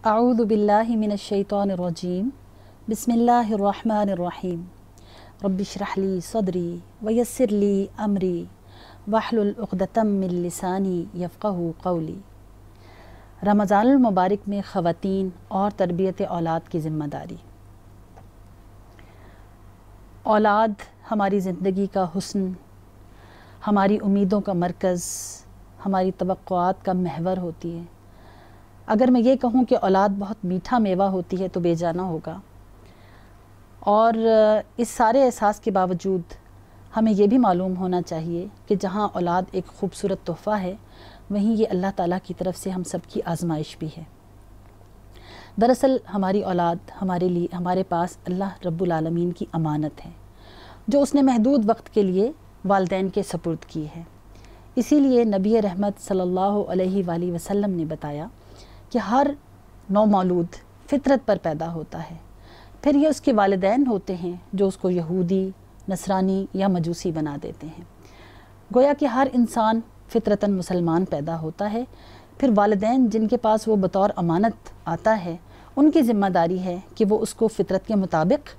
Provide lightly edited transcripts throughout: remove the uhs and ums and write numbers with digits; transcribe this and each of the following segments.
اعوذ باللہ من الشیطان الرجیم بسم اللہ الرحمن الرحیم رب اشرح لی صدری ویسر لی امری واحلل عقدۃ من لسانی یفقہوا قولی۔ رمضان المبارک میں خواتین اور تربیت اولاد کی ذمہ داری۔ اولاد ہماری زندگی کا حسن، ہماری امیدوں کا مرکز، ہماری توقعات کا محور ہوتی ہے۔ اگر میں یہ کہوں کہ اولاد بہت میٹھا میوہ ہوتی ہے تو بے جانا ہوگا، اور اس سارے احساس کے باوجود ہمیں یہ بھی معلوم ہونا چاہیے کہ جہاں اولاد ایک خوبصورت تحفہ ہے، وہیں یہ اللہ تعالیٰ کی طرف سے ہم سب کی آزمائش بھی ہے۔ دراصل ہماری اولاد ہمارے پاس اللہ رب العالمین کی امانت ہے، جو اس نے محدود وقت کے لیے والدین کے سپرد کی ہے۔ اسی لیے نبی رحمت صلی اللہ علیہ وآلہ وسلم نے بتایا کہ ہر نومولود فطرت پر پیدا ہوتا ہے، پھر یہ اس کے والدین ہوتے ہیں جو اس کو یہودی، نصرانی یا مجوسی بنا دیتے ہیں۔ گویا کہ ہر انسان فطرتاً مسلمان پیدا ہوتا ہے، پھر والدین جن کے پاس وہ بطور امانت آتا ہے، ان کی ذمہ داری ہے کہ وہ اس کو فطرت کے مطابق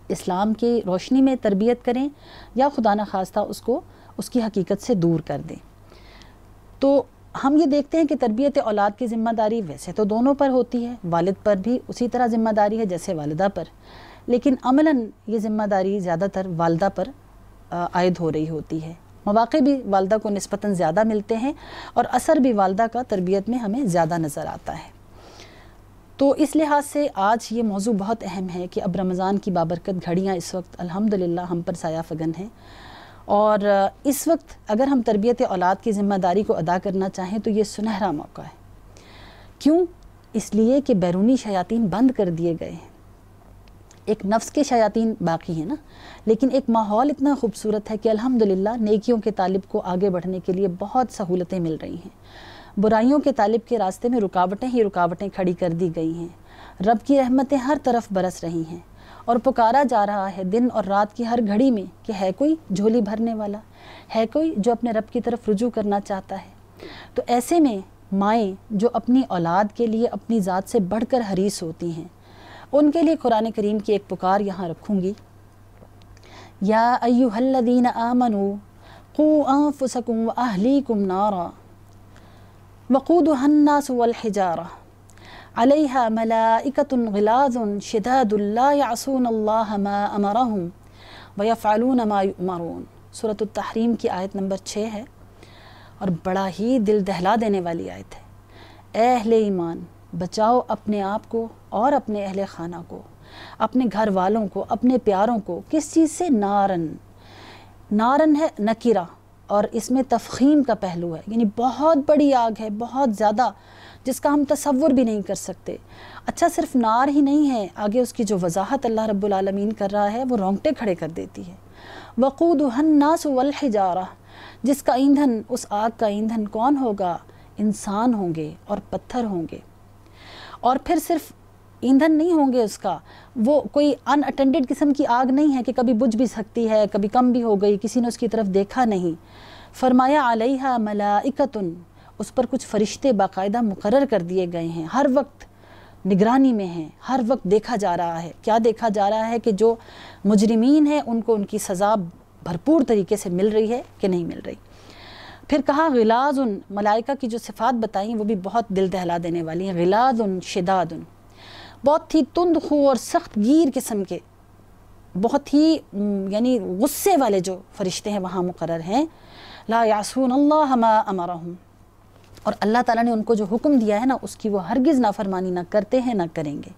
اسلام کی روشنی میں تربیت کریں یا خدا نخواستہ اس کو اس کی حقیقت سے دور کر دیں۔ تو ہم یہ دیکھتے ہیں کہ تربیت اولاد کی ذمہ داری ویسے تو دونوں پر ہوتی ہے، والد پر بھی اسی طرح ذمہ داری ہے جیسے والدہ پر، لیکن عملاً یہ ذمہ داری زیادہ تر والدہ پر عائد ہو رہی ہوتی ہے۔ مواقع بھی والدہ کو نسبتاً زیادہ ملتے ہیں اور اثر بھی والدہ کا تربیت میں ہمیں زیادہ نظر آتا ہے۔ تو اس لحاظ سے آج یہ موضوع بہت اہم ہے کہ اب رمضان کی بابرکت گھڑیاں اس وقت الحمدللہ ہم پر سایہ فگن ہیں، اور اس وقت اگر ہم تربیت اولاد کی ذمہ داری کو ادا کرنا چاہیں تو یہ سنہرا موقع ہے۔ کیوں؟ اس لیے کہ بیرونی شیاطین بند کر دیے گئے ہیں۔ ایک نفس کے شیاطین باقی ہیں نا، لیکن ایک ماحول اتنا خوبصورت ہے کہ الحمدللہ نیکیوں کے طالب کو آگے بڑھنے کے لیے بہت سہولتیں مل رہی ہیں۔ برائیوں کے طالب کے راستے میں رکاوٹیں ہی رکاوٹیں کھڑی کر دی گئی ہیں۔ رب کی رحمتیں ہر طرف برس رہی ہیں، اور پکارا جا رہا ہے دن اور رات کی ہر گھڑی میں کہ ہے کوئی جھولی بھرنے والا، ہے کوئی جو اپنے رب کی طرف رجوع کرنا چاہتا ہے۔ تو ایسے میں مائیں جو اپنی اولاد کے لیے اپنی ذات سے بڑھ کر حریص ہوتی ہیں، ان کے لیے قرآن کریم کی ایک پکار یہاں رکھوں گی۔ یا ایھا الذین آمنوا قوا انفسکم واہلیکم نارا وقودھا الناس والحجارہ علیہا ملائکۃ غلاظ شداد لا یعصون اللہ ما امرہم ویفعلون ما یؤمرون۔ سورۃ التحریم کی آیت نمبر 6 ہے، اور بڑا ہی دل دہلا دینے والی آیت ہے۔ اے اہل ایمان، بچاؤ اپنے آپ کو اور اپنے اہل خانہ کو، اپنے گھر والوں کو، اپنے پیاروں کو۔ کس چیز سے؟ نارن۔ نارن ہے نکرہ، اور اس میں تفخیم کا پہلو ہے، یعنی بہت بڑی آگ ہے، بہت زیادہ، جس کا ہم تصور بھی نہیں کر سکتے۔ اچھا، صرف نار ہی نہیں ہے، آگے اس کی جو وضاحت اللہ رب العالمین کر رہا ہے وہ رونگٹے کھڑے کر دیتی ہے۔ وقودھا الناس والحجارہ، جس کا ایندھن، اس آگ کا ایندھن کون ہوگا؟ انسان ہوں گے اور پتھر ہوں گے۔ اور پھر صرف ایندھن نہیں ہوں گے اس کا، وہ کوئی ان اٹینڈڈ قسم کی آگ نہیں ہے کہ کبھی بجھ بھی سکتی ہے، کبھی کم بھی ہو گئی، کسی نے اس کی طرف دیکھا نہیں۔ فرمایا علیہا ملائکۃ، اس پر کچھ فرشتے باقاعدہ مقرر کر دیے گئے ہیں، ہر وقت نگرانی میں ہیں، ہر وقت دیکھا جا رہا ہے۔ کیا دیکھا جا رہا ہے؟ کہ جو مجرمین ہیں ان کو ان کی سزا بھرپور طریقے سے مل رہی ہے کہ نہیں مل رہی۔ پھر کہا غلاظ، ملائکہ کی جو صفات بتائیں وہ بھی بہت دل دہلا دینے والی ہیں۔ غلاظ شداد، بہت ہی تند خو اور سخت گیر قسم کے، بہت ہی یعنی غصے والے جو فرشتے ہیں وہاں مقرر ہیں۔ لا یعصون اللہ ما امرہم، اور اللہ تعالیٰ نے ان کو جو حکم دیا ہے نا اس کی وہ ہرگز نافرمانی نہ کرتے ہیں نہ کریں گے۔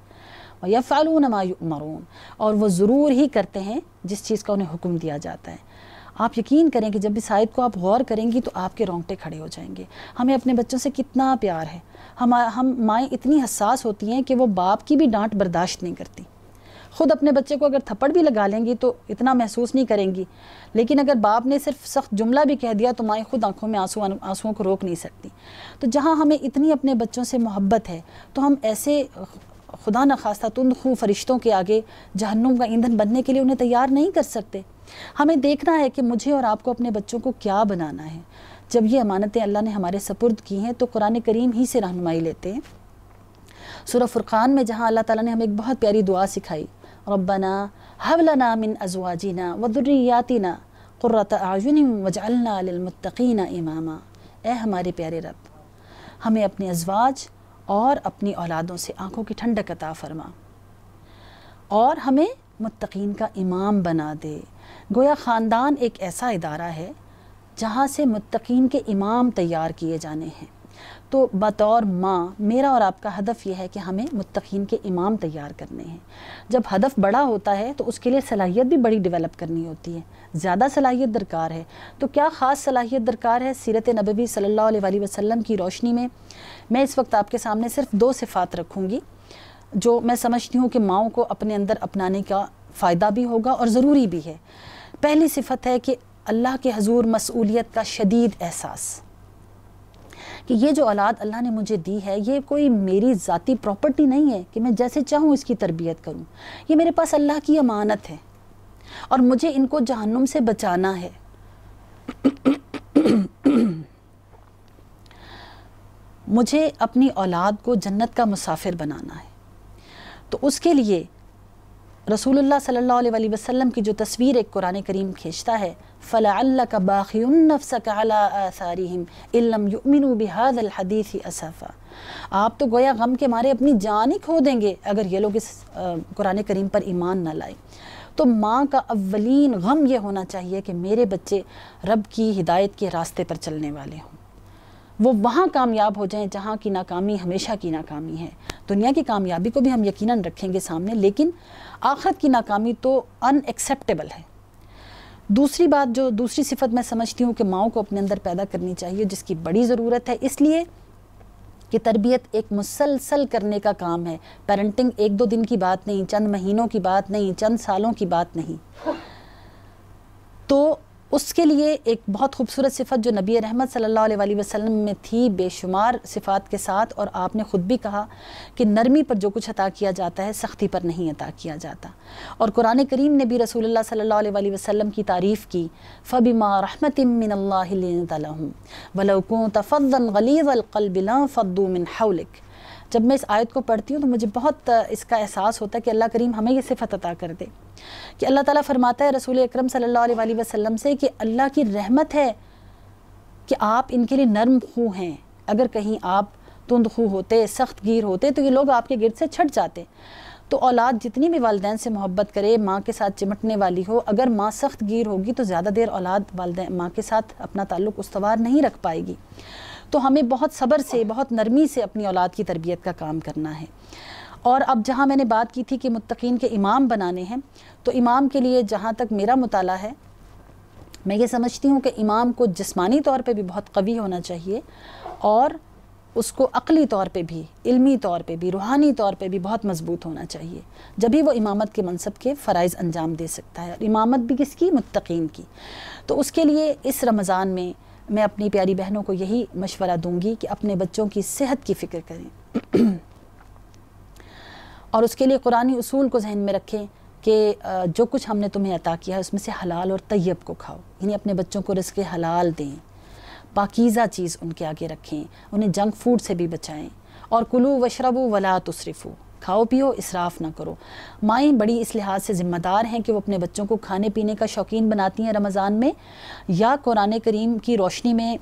وَيَفْعَلُونَ مَا يُؤْمَرُونَ، اور وہ ضرور ہی کرتے ہیں جس چیز کا انہیں حکم دیا جاتا ہے۔ آپ یقین کریں کہ جب اس آیت کو آپ غور کریں گی تو آپ کے رونگٹے کھڑے ہو جائیں گے۔ ہمیں اپنے بچوں سے کتنا پیار ہے، ہم مائیں اتنی حساس ہوتی ہیں کہ وہ باپ کی بھی ڈانٹ برداشت نہیں کرتی۔ خود اپنے بچے کو اگر تھپڑ بھی لگا لیں گی تو اتنا محسوس نہیں کریں گی، لیکن اگر باپ نے صرف سخت جملہ بھی کہہ دیا تو مائیں خود آنکھوں میں آنسوؤں کو روک نہیں سکتی۔ تو جہاں ہمیں اتنی اپنے بچوں سے محبت ہے تو ہم ایسے خدا نخواستہ تند خو فرشتوں کے آگے جہنم کا ایندھن بننے کے لیے انہیں تیار نہیں کر سکتے۔ ہمیں دیکھنا ہے کہ مجھے اور آپ کو اپنے بچوں کو کیا بنانا ہے۔ جب یہ امانتیں اللہ نے ہمارے سپرد کی ہیں تو قرآن کریم ہی سے رہنمائی لیتے ہیں۔ سورہ فرقان میں جہاں اللہ تعالیٰ نے ہمیں ایک بہت پیاری دعا سکھائی، ربنا ہب لنا من ازواجنا وذریاتنا قرۃ اعین واجعلنا للمتقین اماما، اے ہمارے پیارے رب ہمیں اپنے ازواج اور اپنی اولادوں سے آنکھوں کی ٹھنڈک عطا فرما اور ہمیں متقین کا امام بنا دے۔ گویا خاندان ایک ایسا ادارہ ہے جہاں سے متقین کے امام تیار کیے جانے ہیں۔ تو بطور ماں میرا اور آپ کا ہدف یہ ہے کہ ہمیں متقین کے امام تیار کرنے ہیں۔ جب ہدف بڑا ہوتا ہے تو اس کے لیے صلاحیت بھی بڑی ڈیولپ کرنی ہوتی ہے، زیادہ صلاحیت درکار ہے۔ تو کیا خاص صلاحیت درکار ہے؟ سیرت نبوی صلی اللہ علیہ وسلم کی روشنی میں اس وقت آپ کے سامنے صرف 2 صفات رکھوں گی جو میں سمجھتی ہوں کہ ماؤں کو اپنے اندر اپنانے کا فائدہ بھی ہوگا اور ضروری بھی ہے۔ پہلی صفت ہے کہ اللہ کے حضور مسئولیت کا شدید احساس، کہ یہ جو اولاد اللہ نے مجھے دی ہے یہ کوئی میری ذاتی پراپرٹی نہیں ہے کہ میں جیسے چاہوں اس کی تربیت کروں، یہ میرے پاس اللہ کی امانت ہے اور مجھے ان کو جہنم سے بچانا ہے۔ مجھے اپنی اولاد کو جنت کا مسافر بنانا ہے۔ تو اس کے لیے رسول اللہ صلی اللہ علیہ وسلم کی جو تصویر ایک قرآن کریم کھینچتا ہے، فَلَعَلَّكَ بَاخِعٌ نَفْسَكَ عَلَىٰ آثَارِهِمْ إِن لَّمْ يُؤْمِنُوا بِهَذَا الْحَدِيثِ أَسَفًا، آپ تو گویا غم کے مارے اپنی جان ہی کھو دیں گے اگر یہ لوگ اس قرآن کریم پر ایمان نہ لائیں۔ تو ماں کا اولین غم یہ ہونا چاہیے کہ میرے بچے رب کی ہدایت کے راستے پر چلنے والے ہوں، وہ وہاں کامیاب ہو جائیں جہاں کی ناکامی ہمیشہ کی ناکامی ہے۔ دنیا کی کامیابی کو بھی ہم یقیناً رکھیں گے سامنے، لیکن آخرت کی ناکامی تو ان ایکسیپٹیبل ہے۔ دوسری بات جو دوسری صفت میں سمجھتی ہوں کہ ماؤں کو اپنے اندر پیدا کرنی چاہیے، جس کی بڑی ضرورت ہے، اس لیے کہ تربیت ایک مسلسل کرنے کا کام ہے۔ پیرنٹنگ 1-2 دن کی بات نہیں، چند مہینوں کی بات نہیں، چند سالوں کی بات نہیں۔ تو اس کے لیے ایک بہت خوبصورت صفت جو نبی رحمت صلی اللہ علیہ وسلم میں تھی، بے شمار صفات کے ساتھ، اور آپ نے خود بھی کہا کہ نرمی پر جو کچھ عطا کیا جاتا ہے سختی پر نہیں عطا کیا جاتا۔ اور قرآن کریم نے بھی رسول اللہ صلی اللہ علیہ وسلم کی تعریف کی، فَبِمَا رَحْمَةٍ مِّنَ اللَّهِ لِنْتَ لَهُمْ وَلَوْ كُنْتَ فَظًّا غَلِيظَ الْقَلْبِ لَانفَضُّوا مِنْ حَوْلِكَ۔ جب میں اس آیت کو پڑھتی ہوں تو مجھے بہت اس کا احساس ہوتا ہے کہ اللہ کریم ہمیں یہ صفت عطا کر دے کہ اللہ تعالیٰ فرماتا ہے رسول اکرم صلی اللہ علیہ وسلم سے کہ اللہ کی رحمت ہے کہ آپ ان کے لیے نرم خو ہیں۔ اگر کہیں آپ تند خو ہوتے، سخت گیر ہوتے تو یہ لوگ آپ کے گرد سے چھٹ جاتے۔ تو اولاد جتنی بھی والدین سے محبت کرے، ماں کے ساتھ چمٹنے والی ہو، اگر ماں سخت گیر ہوگی تو زیادہ دیر اولاد والدین ماں کے ساتھ اپنا تعلق استوار نہیں رکھ پائے گی۔ تو ہمیں بہت صبر سے، بہت نرمی سے اپنی اولاد کی تربیت کا کام کرنا ہے۔ اور اب جہاں میں نے بات کی تھی کہ متقین کے امام بنانے ہیں، تو امام کے لیے جہاں تک میرا مطالعہ ہے، میں یہ سمجھتی ہوں کہ امام کو جسمانی طور پہ بھی بہت قوی ہونا چاہیے اور اس کو عقلی طور پہ بھی، علمی طور پہ بھی، روحانی طور پہ بھی بہت مضبوط ہونا چاہیے، جبھی وہ امامت کے منصب کے فرائض انجام دے سکتا ہے۔ اور امامت بھی کس کی؟ متقین کی۔ تو اس کے لیے اس رمضان میں اپنی پیاری بہنوں کو یہی مشورہ دوں گی کہ اپنے بچوں کی صحت کی فکر کریں اور اس کے لیے قرآنی اصول کو ذہن میں رکھیں کہ جو کچھ ہم نے تمہیں عطا کیا ہے اس میں سے حلال اور طیب کو کھاؤ، یعنی اپنے بچوں کو رزق حلال دیں، پاکیزہ چیز ان کے آگے رکھیں، انہیں جنک فوڈ سے بھی بچائیں، اور کلو وشربو ولا تسرفو، کھاؤ پیو اسراف نہ کرو۔ مائیں بڑی اس لحاظ سے ذمہ دار ہیں کہ وہ اپنے بچوں کو کھانے پینے کا شوقین بناتی ہیں رمضان میں، یا قرآن کریم کی روشنی میں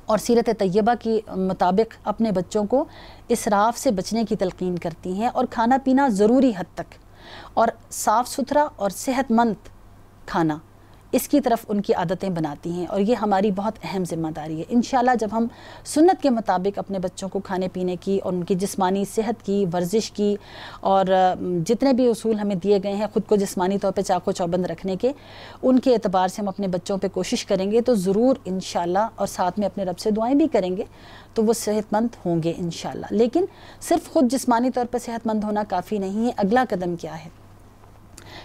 اور سیرت طیبہ کی مطابق اپنے بچوں کو اسراف سے بچنے کی تلقین کرتی ہیں، اور کھانا پینا ضروری حد تک اور صاف ستھرا اور صحت مند کھانا، اس کی طرف ان کی عادتیں بناتی ہیں، اور یہ ہماری بہت اہم ذمہ داری ہے۔ انشاءاللہ جب ہم سنت کے مطابق اپنے بچوں کو کھانے پینے کی اور ان کی جسمانی صحت کی، ورزش کی، اور جتنے بھی اصول ہمیں دیے گئے ہیں خود کو جسمانی طور پہ چاق و چوبند رکھنے کے، ان کے اعتبار سے ہم اپنے بچوں پہ کوشش کریں گے تو ضرور انشاءاللہ، اور ساتھ میں اپنے رب سے دعائیں بھی کریں گے تو وہ صحت مند ہوں گے انشاءاللہ۔ لیکن صرف خود جسمانی طور پر صحت مند ہونا کافی نہیں ہے، اگلا قدم کیا ہے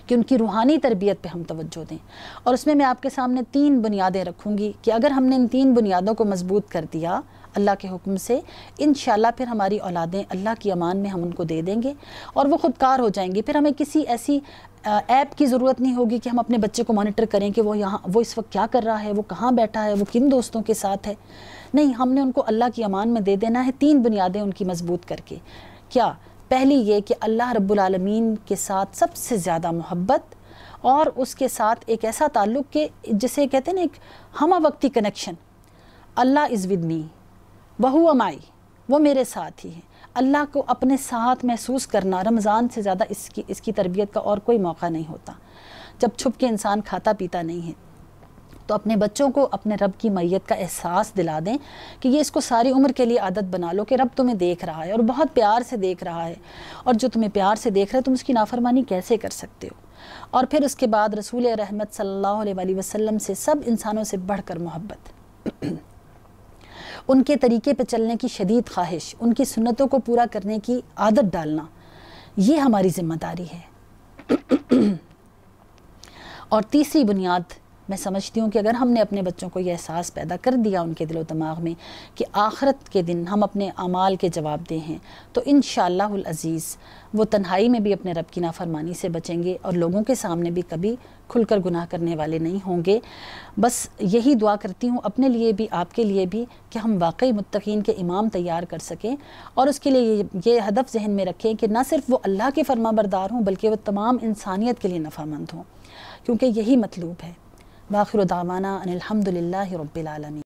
کہ ان کی روحانی تربیت پہ ہم توجہ دیں، اور اس میں آپ کے سامنے 3 بنیادیں رکھوں گی کہ اگر ہم نے ان 3 بنیادوں کو مضبوط کر دیا اللہ کے حکم سے، انشاءاللہ پھر ہماری اولادیں اللہ کی امان میں ہم ان کو دے دیں گے اور وہ خودکار ہو جائیں گے۔ پھر ہمیں کسی ایسی ایپ کی ضرورت نہیں ہوگی کہ ہم اپنے بچے کو مانیٹر کریں کہ وہ اس وقت کیا کر رہا ہے، وہ کہاں بیٹھا ہے، وہ کن دوستوں کے ساتھ ہے۔ نہیں، ہم نے ان کو اللہ کی امان میں دے دینا ہے 3 بنیادیں ان کی مضبوط کر کے کیا؟ پہلی یہ کہ اللہ رب العالمین کے ساتھ سب سے زیادہ محبت اور اس کے ساتھ ایک ایسا تعلق کہ جسے کہتے ہیں نا ایک ہمہ وقتی connection. Allah is with me وہو معی، وہ میرے ساتھ ہی ہے. اللہ کو اپنے ساتھ محسوس کرنا رمضان سے زیادہ اس کی تربیت کا اور کوئی موقع نہیں ہوتا. جب چھپ کے انسان کھاتا پیتا نہیں ہے تو اپنے بچوں کو اپنے رب کی معیت کا احساس دلا دیں کہ یہ اس کو ساری عمر کے لیے عادت بنا لو کہ رب تمہیں دیکھ رہا ہے اور بہت پیار سے دیکھ رہا ہے، اور جو تمہیں پیار سے دیکھ رہا ہے تم اس کی نافرمانی کیسے کر سکتے ہو. اور پھر اس کے بعد رسول رحمت صلی اللہ علیہ وآلہ وسلم سے سب انسانوں سے بڑھ کر محبت، ان کے طریقے پہ چلنے کی شدید خواہش، ان کی سنتوں کو پورا کرنے کی عادت ڈالنا، یہ ہماری ذمہ داری ہے. اور تیسری بنیاد میں سمجھتی ہوں کہ اگر ہم نے اپنے بچوں کو یہ احساس پیدا کر دیا ان کے دل و دماغ میں کہ آخرت کے دن ہم اپنے اعمال کے جواب دہ ہیں، تو انشاءاللہ العزیز وہ تنہائی میں بھی اپنے رب کی نافرمانی سے بچیں گے اور لوگوں کے سامنے بھی کبھی کھل کر گناہ کرنے والے نہیں ہوں گے. بس یہی دعا کرتی ہوں اپنے لیے بھی، آپ کے لیے بھی، کہ ہم واقعی متقین کے امام تیار کر سکیں، اور اس کے لیے یہ ہدف ذہن میں رکھیں کہ نہ صرف وہ اللہ کے فرما بردار ہوں بلکہ وہ تمام انسانیت کے لیے نفعمند ہوں، کیونکہ یہی مطلوب ہے. وآخر دعوانا ان الحمد للہ رب العالمین.